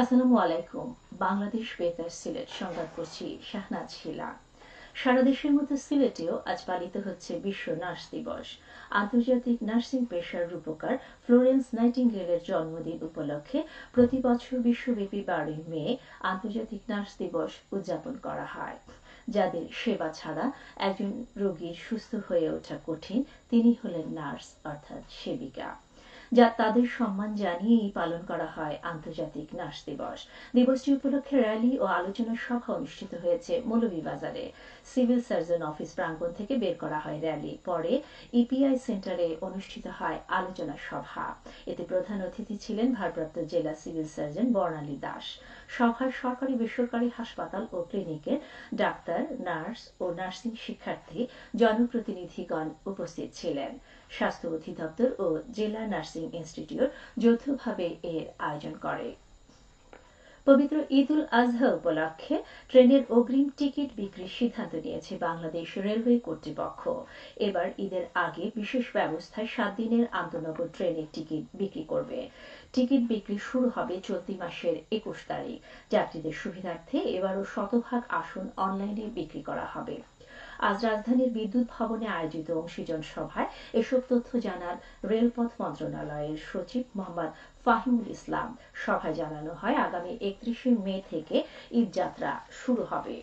আসসালামু আলাইকুম। বাংলাদেশ বেতার সিলেট সংবাদ করছি শাহনাজ শিলা। সারা দেশের মতো সিলেটেও আজ পালিত হচ্ছে বিশ্ব নার্স দিবস। আন্তর্জাতিক নার্সিং পেশার রূপকার ফ্লোরেন্স নাইটিঙ্গেলের জন্মদিন উপলক্ষে প্রতি বছর বিশ্বব্যাপী 12 মে আন্তর্জাতিক নার্স দিবস উদযাপন করা হয়। যাদের সেবা ছাড়া একজন রোগীর সুস্থ হয়ে ওঠা কঠিন, তিনি হলেন নার্স অর্থাৎ সেবিকা, যা তাদের সম্মান জানিয়েই পালন করা হয় আন্তর্জাতিক নার্স দিবস। দিবসটি উপলক্ষে র্যালি ও আলোচনা সভা অনুষ্ঠিত হয়েছে মৌলভীবাজারে। সিভিল সার্জন অফিস প্রাঙ্গণ থেকে বের করা হয় র্যালি, পরে ইপিআই সেন্টারে অনুষ্ঠিত হয় আলোচনা সভা। এতে প্রধান অতিথি ছিলেন ভারপ্রাপ্ত জেলা সিভিল সার্জন বর্ণালী দাস। সভায় সরকারি বেসরকারি হাসপাতাল ও ক্লিনিকের ডাক্তার, নার্স ও নার্সিং শিক্ষার্থী, জনপ্রতিনিধিগণ উপস্থিত ছিলেন। স্বাস্থ্য অধিদপ্তর ও জেলা নার্সিং ইনস্টিটিউট যৌথভাবে এর আয়োজন করে। পবিত্র ঈদ উল আজহা উপলক্ষে ট্রেনের অগ্রিম টিকিট বিক্রির সিদ্ধান্ত নিয়েছে বাংলাদেশ রেলওয়ে কর্তৃপক্ষ। এবার ঈদের আগে বিশেষ ব্যবস্থায় 7 দিনের আন্তনগর ট্রেনের টিকিট বিক্রি করবে। টিকিট বিক্রি শুরু হবে চলতি মাসের 21 তারিখ। যাত্রীদের সুবিধার্থে এবারও শতভাগ আসন অনলাইনে বিক্রি করা হবে। আজ রাজধানীর বিদ্যুৎ ভবনে আয়োজিত অংশীজন সভায় এসব তথ্য জানান রেলপথ মন্ত্রণালয়ের সচিব মোহাম্মদ ফাহিমুল ইসলাম। সভায় জানানো হয়, আগামী 31 মে থেকে ঈদযাত্রা শুরু হবে।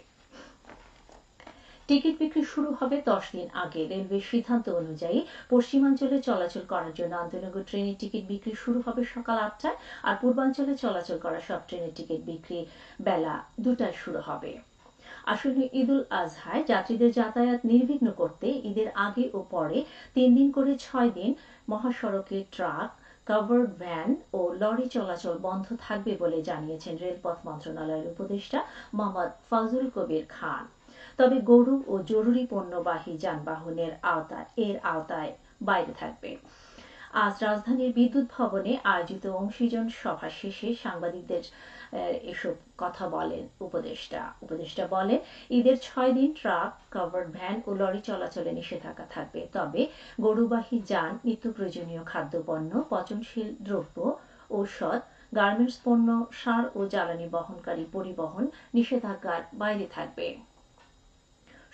টিকিট বিক্রি শুরু হবে 10 দিন আগে। রেলওয়ের সিদ্ধান্ত অনুযায়ী পশ্চিমাঞ্চলে চলাচল করার জন্য আন্তনগর ট্রেনের টিকিট বিক্রি শুরু হবে সকাল 8টায়, আর পূর্বাঞ্চলে চলাচল করা সব ট্রেনের টিকিট বিক্রি বেলা 2টায় শুরু হবে। আসন্ন ঈদ উল আজহায় যাত্রীদের যাতায়াত নির্বিঘ্ন করতে ঈদের আগে ও পরে 3 দিন করে 6 দিন মহাসড়কে ট্রাক, কাভার্ড ভ্যান ও লরি চলাচল বন্ধ থাকবে বলে জানিয়েছেন রেলপথ মন্ত্রণালয়ের উপদেষ্টা মোহাম্মদ ফজলুল কবির খান। তবে গরু ও জরুরি পণ্যবাহী যানবাহনের আওতায় বাইরে থাকবে। আজ রাজধানীর বিদ্যুৎ ভবনে আয়োজিত অংশীজন সভা শেষে সাংবাদিকদের এসব কথা বলেন উপদেষ্টা বলেন, ঈদের 6 দিন ট্রাক, কাভার্ড ভ্যান ও লরি চলাচলে নিষেধাজ্ঞা থাকবে। তবে গরুবাহী যান, নিত্য প্রয়োজনীয় খাদ্যপণ্য, পচনশীল দ্রব্য, ঔষধ, গার্মেন্টস পণ্য, সার ও জ্বালানি বহনকারী পরিবহন নিষেধাজ্ঞার বাইরে থাকবে।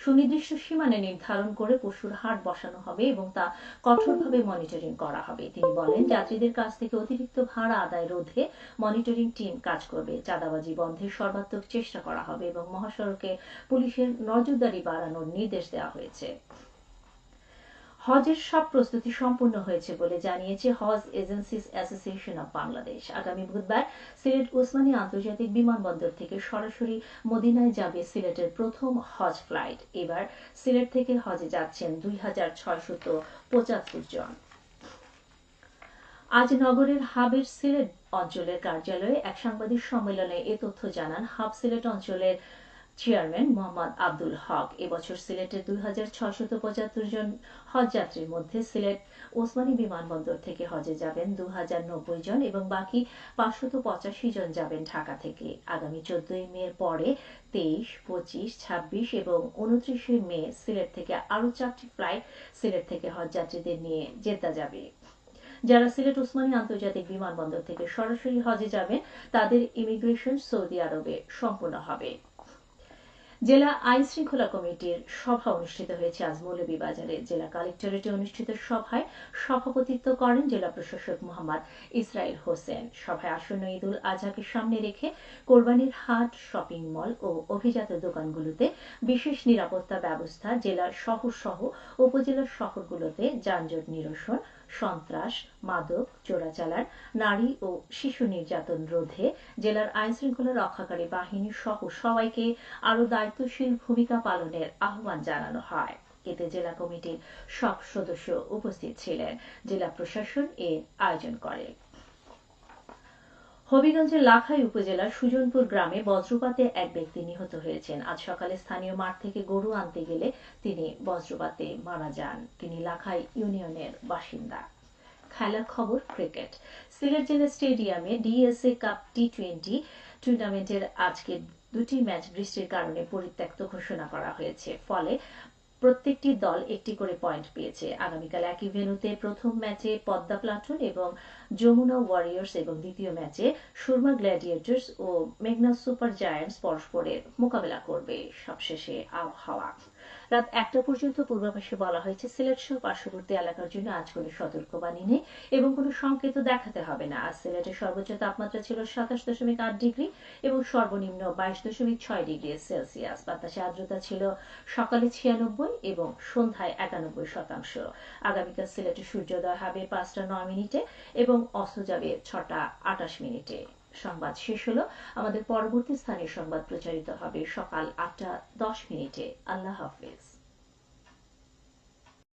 সুনির্দিষ্ট সীমানা নির্ধারণ করে পশুর হাট বসানো হবে এবং তা কঠোরভাবে মনিটরিং করা হবে। তিনি বলেন, যাত্রীদের কাছ থেকে অতিরিক্ত ভাড়া আদায় রোধে মনিটরিং টিম কাজ করবে। চাঁদাবাজি বন্ধের সর্বাত্মক চেষ্টা করা হবে এবং মহাসড়কে পুলিশের নজরদারি বাড়ানোর নির্দেশ দেওয়া হয়েছে। হজের সব প্রস্তুতি সম্পূর্ণ হয়েছে বলে জানিয়েছে হজ এজেন্সিজ অ্যাসোসিয়েশন অব বাংলাদেশ। আগামী বুধবার সিলেট ওসমানী আন্তর্জাতিক বিমানবন্দর থেকে সরাসরি মদিনায় যাবে সিলেটের প্রথম হজ ফ্লাইট। এবার সিলেট থেকে হজে যাচ্ছেন 2675 জন। আজ নগরের হাবের সিলেট অঞ্চলের কার্যালয়ে এক সাংবাদিক সম্মেলনে এ তথ্য জানান হাব সিলেট অঞ্চলের চেয়ারম্যান মোহাম্মদ আব্দুল হক। এবছর সিলেটের 2675 জন হজযাত্রীর মধ্যে সিলেট ওসমানী বিমানবন্দর থেকে হজে যাবেন 2090 জন এবং বাকি 585 জন যাবেন ঢাকা থেকে। আগামী 14 মে পরে 23, 25, 26 এবং 29 মে সিলেট থেকে আরও 4টি ফ্লাইট সিলেট থেকে হজযাত্রীদের নিয়ে জেদ্দা যাবে। যারা সিলেট ওসমানী আন্তর্জাতিক বিমানবন্দর থেকে সরাসরি হজে যাবেন তাদের ইমিগ্রেশন সৌদি আরবে সম্পূর্ণ হবে। জেলা আইন শৃঙ্খলা কমিটির সভা অনুষ্ঠিত হয়েছে আজ মৌলভীবাজারে। জেলা কালেক্টরেটে অনুষ্ঠিত সভায় সভাপতিত্ব করেন জেলা প্রশাসক মোহাম্মদ ইসরাইল হোসেন। সভায় আসন্ন ঈদ উল আজহাকে সামনে রেখে কোরবানির হাট, শপিং মল ও অভিজাত দোকানগুলোতে বিশেষ নিরাপত্তা ব্যবস্থা, জেলার শহর সহ উপজেলার শহরগুলোতে যানজট নিরসন, সন্ত্রাস, মাদক, চোরাচালান, নারী ও শিশু নির্যাতন রোধে জেলার আইনশৃঙ্খলা রক্ষাকারী বাহিনী সহ সবাইকে আরও দায়িত্বশীল ভূমিকা পালনের আহ্বান জানানো হয়। এতে জেলা কমিটির সব সদস্য উপস্থিত ছিলেন। জেলা প্রশাসন এর আয়োজন করে। হবিগঞ্জের লাখাই উপজেলার সুজনপুর গ্রামে বজ্রপাতে এক ব্যক্তি নিহত হয়েছেন। আজ সকালে স্থানীয় মাঠ থেকে গরু আনতে গেলে তিনি বজ্রপাতে মারা যান। তিনি লাখাই ইউনিয়নের বাসিন্দা। খেলার খবর, ক্রিকেট। সিলেট জেলা স্টেডিয়ামে ডিএসএ কাপ টি20 টুর্নামেন্টের আজকের 2টি ম্যাচ বৃষ্টির কারণে পরিত্যক্ত ঘোষণা করা হয়েছে। ফলে প্রত্যেকটি দল একটি করে পয়েন্ট পেয়েছে। আগামীকাল একই ভেন্যুতে প্রথম ম্যাচে পদ্মা প্লাটুন এবং যমুনা ওয়ারিয়র্স এবং দ্বিতীয় ম্যাচে সুরমা গ্ল্যাডিয়েটর্স ও মেঘনা সুপার জায়ান্টস পরস্পরের মোকাবেলা করবে। সবশেষে আবহাওয়া। রাত 1টা পর্যন্ত পূর্বাভাসে বলা হয়েছে সিলেট সহ পার্শ্ববর্তী এলাকার জন্য আজ কোনো সতর্কবাণী নেই এবং কোনো সংকেত দেখাতে হবে না। আজ সিলেটের সর্বোচ্চ তাপমাত্রা ছিল 27.8 ডিগ্রি এবং সর্বনিম্ন 22.6 ডিগ্রি সেলসিয়াস। বাতাসে আর্দ্রতা ছিল সকালে 96 এবং সন্ধ্যায় 91%। আগামীকাল সিলেটে সূর্যোদয় হবে 5টা 9 মিনিটে এবং অস্ত যাবে 6টা 28 মিনিটে। সংবাদ শেষ হলো। আমাদের পরবর্তী স্থানীয় সংবাদ প্রচারিত হবে সকাল 8টা 10 মিনিটে। আল্লাহ হাফেজ।